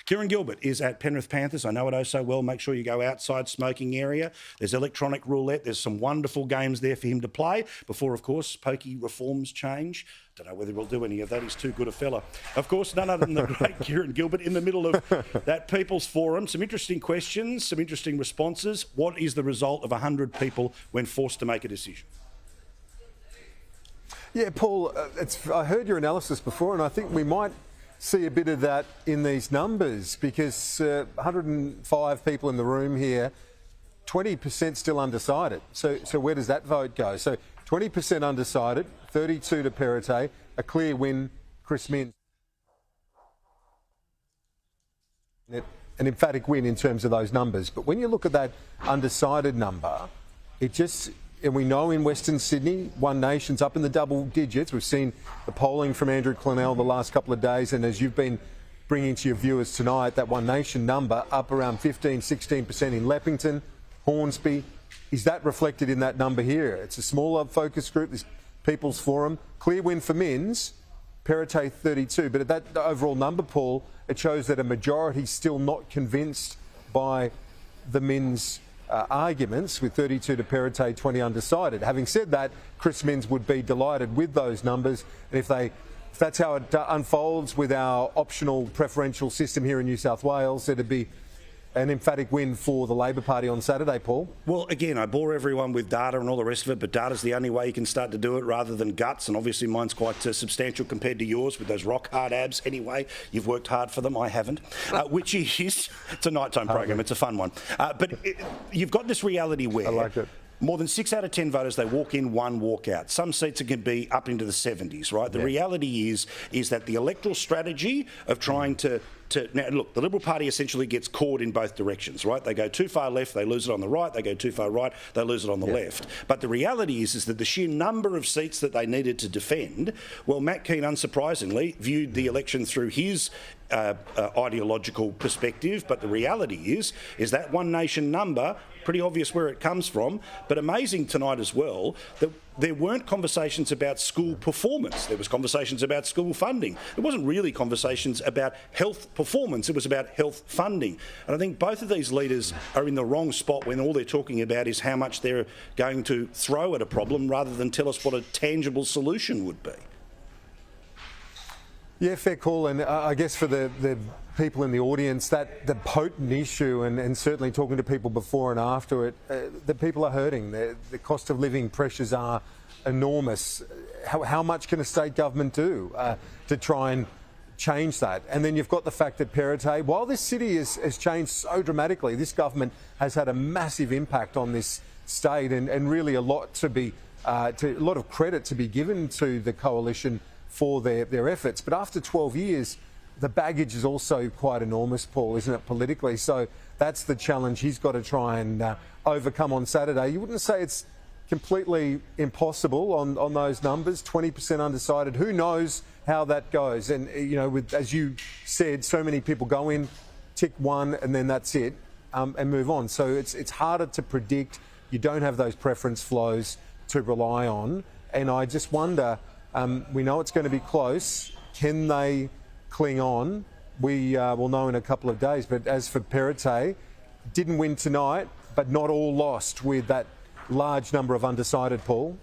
Kieran Gilbert is at Penrith Panthers. I know it oh so well. Make sure you go outside smoking area. There's electronic roulette. There's some wonderful games there for him to play before, of course, pokey reforms change. Don't know whether we'll do any of that. He's too good a fella. Of course, none other than the great Kieran Gilbert in the middle of that People's Forum. Some interesting questions, some interesting responses. What is the result of 100 people when forced to make a decision? Yeah, Paul, I heard your analysis before, and I think we might see a bit of that in these numbers because 105 people in the room here, 20% still undecided. So where does that vote go? So 20% undecided, 32 to Perrottet, a clear win, Chris Minns. An emphatic win in terms of those numbers. But when you look at that undecided number, it just... And we know in Western Sydney, One Nation's up in the double digits. We've seen the polling from Andrew Clennell the last couple of days, and as you've been bringing to your viewers tonight, that One Nation number up around 15-16% in Leppington, Hornsby. Is that reflected in that number here? It's a smaller focus group, this People's Forum. Clear win for Minns, Perrottet 32. But at that overall number, Paul, it shows that a majority still not convinced by the Minns arguments, with 32 to Perrottet, 20 undecided. Having said that, Chris Minns would be delighted with those numbers, and if that's how it unfolds with our optional preferential system here in New South Wales, it'd be an emphatic win for the Labor Party on Saturday, Paul. Well, again, I bore everyone with data and all the rest of it, but data's the only way you can start to do it rather than guts, and obviously mine's quite substantial compared to yours with those rock-hard abs. Anyway, you've worked hard for them, I haven't, which is, it's a nighttime program, it's a fun one. But you've got this reality where... I like it. More than 6 out of 10 voters, they walk in, one walk out. Some seats can be up into the 70s, right? The reality is that the electoral strategy of trying to now, look, the Liberal Party essentially gets caught in both directions, right? They go too far left, they lose it on the right. They go too far right, they lose it on the left. But the reality is that the sheer number of seats that they needed to defend, well, Matt Keane, unsurprisingly, viewed the election through his ideological perspective, but the reality is that One Nation number, pretty obvious where it comes from, but amazing tonight as well that there weren't conversations about school performance. There was conversations about school funding. It wasn't really conversations about health performance. It was about health funding. And I think both of these leaders are in the wrong spot when all they're talking about is how much they're going to throw at a problem rather than tell us what a tangible solution would be. Yeah, fair call. And I guess for the people in the audience, that the potent issue, and certainly talking to people before and after it, the people are hurting. The cost of living pressures are enormous. How much can a state government do to try and change that? And then you've got the fact that Perrottet, while this city has changed so dramatically, this government has had a massive impact on this state, and really a lot a lot of credit to be given to the coalition for their efforts. But after 12 years, the baggage is also quite enormous, Paul, isn't it, politically? So that's the challenge he's got to try and overcome on Saturday. You wouldn't say it's completely impossible on those numbers, 20% undecided. Who knows how that goes? And, you know, as you said, so many people go in, tick one, and then that's it, and move on. So it's harder to predict. You don't have those preference flows to rely on. And I just wonder... we know it's going to be close. Can they cling on? We will know in a couple of days. But as for Perrottet, didn't win tonight, but not all lost with that large number of undecided, Paul.